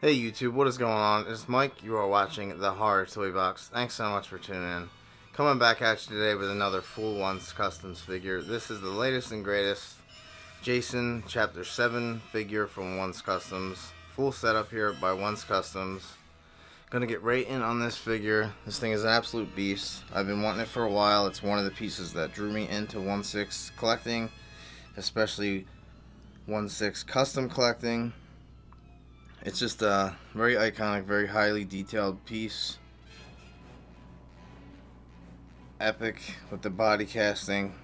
Hey YouTube, what is going on? It's Mike. You are watching the Horror Toy Box. Thanks so much for tuning in. Coming back at you today with another full Once Customs figure. This is the latest and greatest Jason Chapter 7 figure from Once Customs. Full setup here by Once Customs. Gonna get right in on this figure. This thing is an absolute beast. I've been wanting it for a while. It's one of the pieces that drew me into 1/6 collecting, especially 1/6 custom collecting. It's just a very iconic, very highly detailed piece. Epic with the body casting.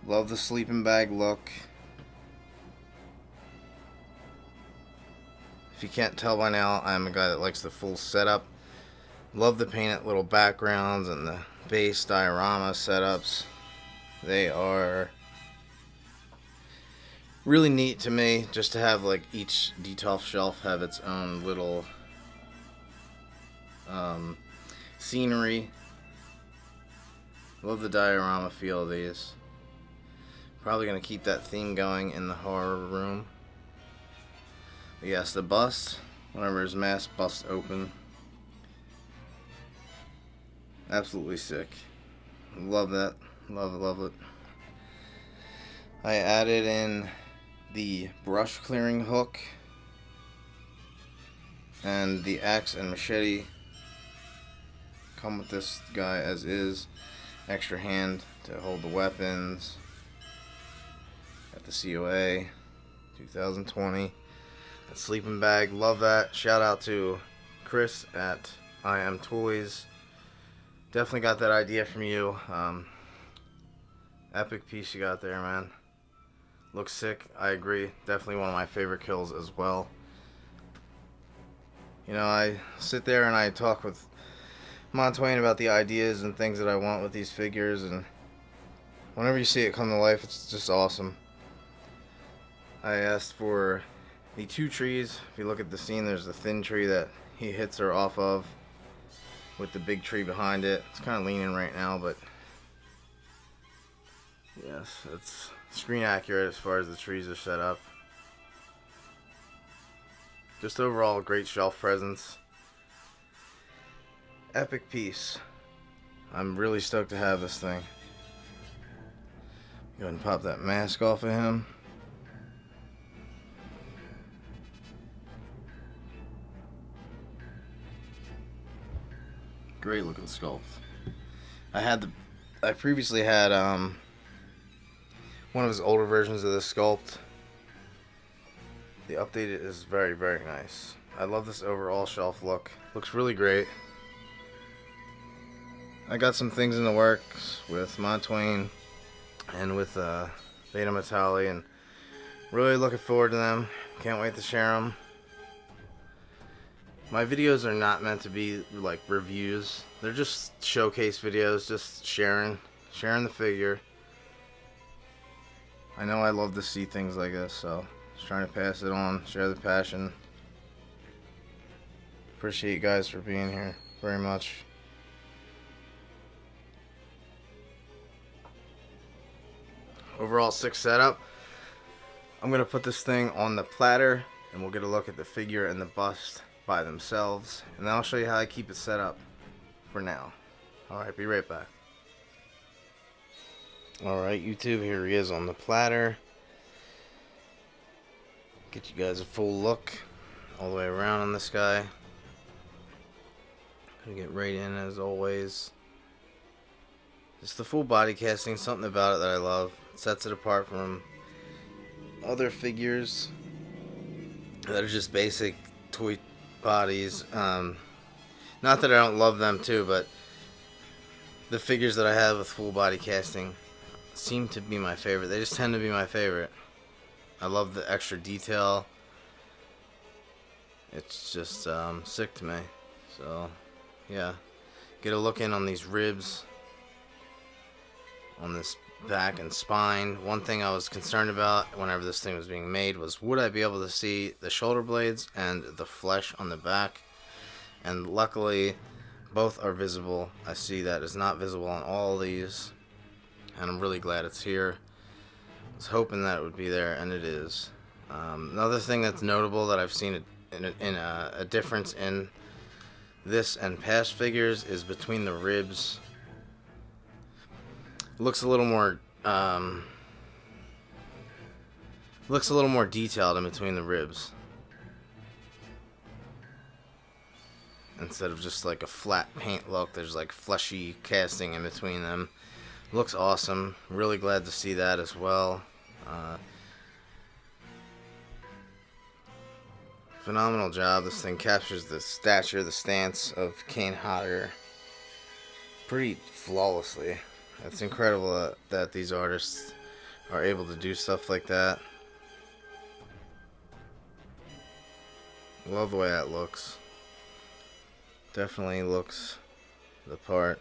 Love the sleeping bag look. If you can't tell by now, I'm a guy that likes the full setup. Love the painted little backgrounds and the base diorama setups. They are really neat to me, just to have like each detail shelf have its own little scenery. Love the diorama feel of these. Probably gonna keep that theme going in the horror room. But yes, the bust, whenever his mask busts open, absolutely sick. Love that. Love it. I added in the brush clearing hook and the axe and machete come with this guy as is. Extra hand to hold the weapons. Got the COA 2020. That sleeping bag, love that. Shout out to Chris at I Am Toys. Definitely got that idea from you. Epic piece you got there, man. Looks sick. I agree. Definitely one of my favorite kills as well. You know, I sit there and I talk with Montwain about the ideas and things that I want with these figures, and whenever you see it come to life, it's just awesome. I asked for the two trees. If you look at the scene, there's the thin tree that he hits her off of with the big tree behind it. It's kind of leaning right now, but yes, it's screen accurate as far as the trees are set up. Just overall great shelf presence. Epic piece. I'm really stoked to have this thing. Go ahead and pop that mask off of him. Great looking sculpt. I previously had one of his older versions of this sculpt. The updated is very, very nice. I love this overall shelf look. Looks really great. I got some things in the works with Montwain and with Beta Metalli, and really looking forward to them. Can't wait to share them. My videos are not meant to be like reviews. They're just showcase videos, just sharing the figure. I know I love to see things like this, so just trying to pass it on, share the passion. Appreciate you guys for being here very much. Overall sick setup. I'm gonna put this thing on the platter and we'll get a look at the figure and the bust by themselves, and then I'll show you how I keep it set up for now. Alright, be right back. Alright, YouTube, here he is on the platter. Get you guys a full look all the way around on this guy. Gonna get right in as always. Just the full body casting, something about it that I love. It sets it apart from other figures that are just basic toy bodies. Not that I don't love them too, but the figures that I have with full body casting seem to be my favorite. They just tend to be my favorite. I love the extra detail. It's just sick to me. So yeah, get a look in on these ribs, on this back and spine. One thing I was concerned about whenever this thing was being made was, would I be able to see the shoulder blades and the flesh on the back? And luckily both are visible. I see that it's not visible on all these, and I'm really glad it's here. I was hoping that it would be there, and it is. Another thing that's notable that I've seen a difference in this and past figures is between the ribs. Looks a little more detailed in between the ribs instead of just like a flat paint look. There's like fleshy casting in between them. Looks awesome. Really glad to see that as well. Phenomenal job. This thing captures the stature, the stance of Kane Hodder pretty flawlessly. It's incredible that these artists are able to do stuff like that. Love the way that looks. Definitely looks the part.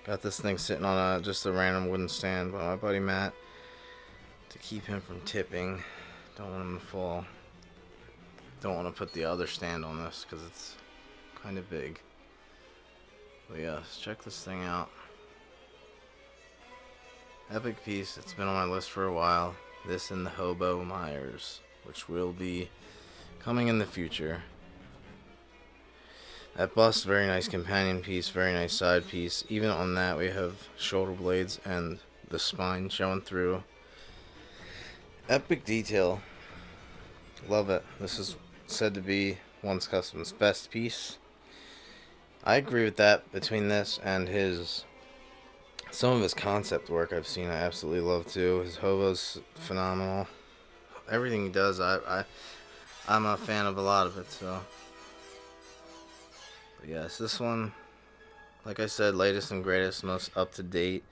Got this thing sitting on just a random wooden stand by my buddy Matt to keep him from tipping. Don't want him to fall. Don't want to put the other stand on this because it's kind of big. But yes, check this thing out. Epic piece. It's been on my list for a while. This and the Hobo Myers, which will be coming in the future. That bust, very nice companion piece, very nice side piece. Even on that, we have shoulder blades and the spine showing through. Epic detail. Love it. This is said to be Once Custom's best piece. I agree with that. Between this and some of his concept work I've seen, I absolutely love too. His hobo's phenomenal. Everything he does, I'm a fan of a lot of it. So, but yes, this one, like I said, latest and greatest, most up to date,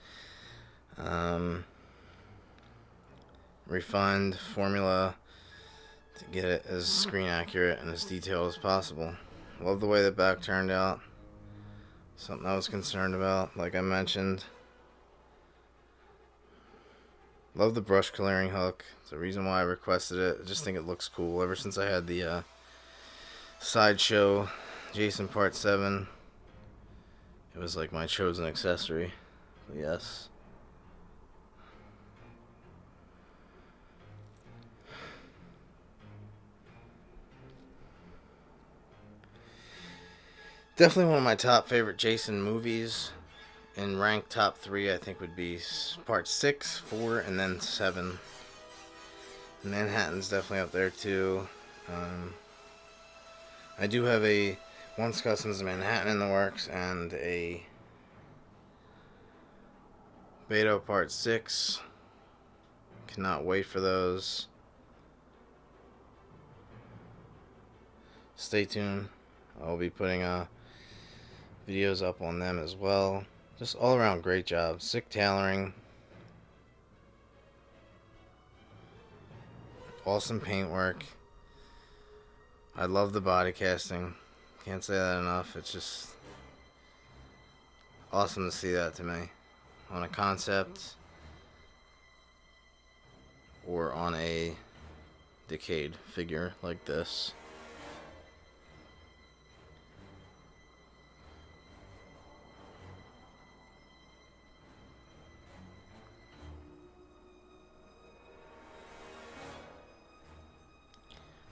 refined formula to get it as screen accurate and as detailed as possible. Love the way the back turned out. Something I was concerned about, like I mentioned. Love the brush clearing hook. It's the reason why I requested it. I just think it looks cool. Ever since I had the Sideshow Jason Part 7, it was like my chosen accessory. But yes. Definitely one of my top favorite Jason movies. In rank top 3, I think would be Part 6, 4, and then 7. Manhattan's definitely up there too. I do have a Once Customs Manhattan in the works and a Beto Part 6. Cannot wait for those. Stay tuned. I'll be putting videos up on them as well. Just all around great job. Sick tailoring. Awesome paintwork. I love the body casting. Can't say that enough. It's just awesome to see that to me. On a concept or on a decayed figure like this.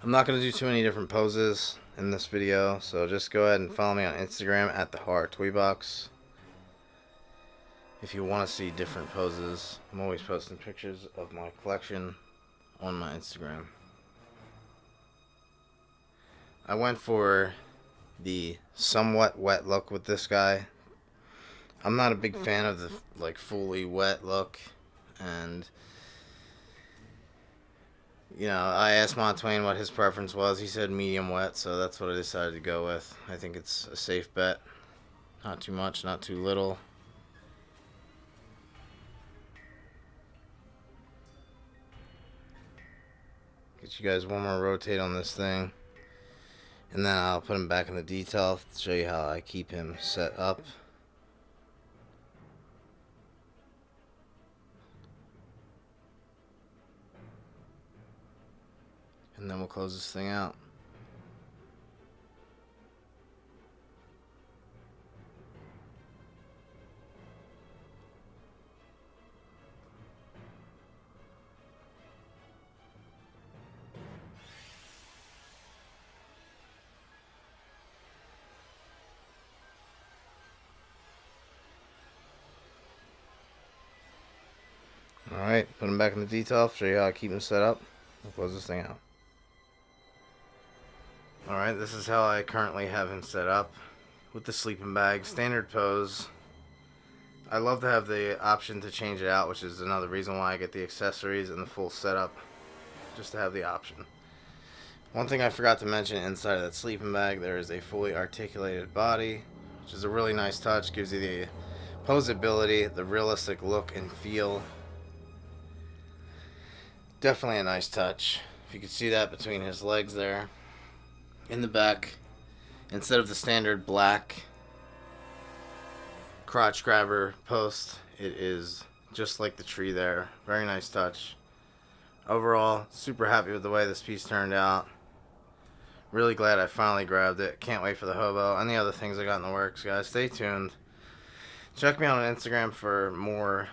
I'm not going to do too many different poses in this video, so just go ahead and follow me on Instagram at the Horror Toy Box. If you want to see different poses, I'm always posting pictures of my collection on my Instagram. I went for the somewhat wet look with this guy. I'm not a big fan of the like fully wet look, and you know, I asked Montwain what his preference was. He said medium wet, so that's what I decided to go with. I think it's a safe bet. Not too much, not too little. Get you guys one more rotate on this thing. And then I'll put him back in the detail to show you how I keep him set up. And then we'll close this thing out. Alright, put him back in the detail, show you how I keep him set up. We'll close this thing out. Alright, this is how I currently have him set up. With the sleeping bag, standard pose. I love to have the option to change it out, which is another reason why I get the accessories and the full setup. Just to have the option. One thing I forgot to mention, inside of that sleeping bag, there is a fully articulated body, which is a really nice touch. Gives you the posability, the realistic look and feel. Definitely a nice touch. If you could see that between his legs there. In the back, instead of the standard black crotch grabber post, it is just like the tree there. Very nice touch. Overall, super happy with the way this piece turned out. Really glad I finally grabbed it. Can't wait for the hobo and the other things I got in the works, guys. Stay tuned. Check me out on Instagram for more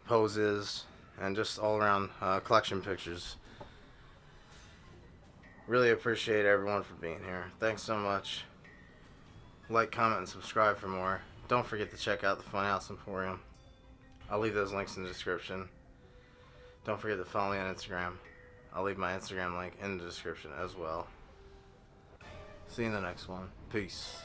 poses and just all around collection pictures. Really appreciate everyone for being here. Thanks so much. Like, comment, and subscribe for more. Don't forget to check out the Funhouse Emporium. I'll leave those links in the description. Don't forget to follow me on Instagram. I'll leave my Instagram link in the description as well. See you in the next one. Peace.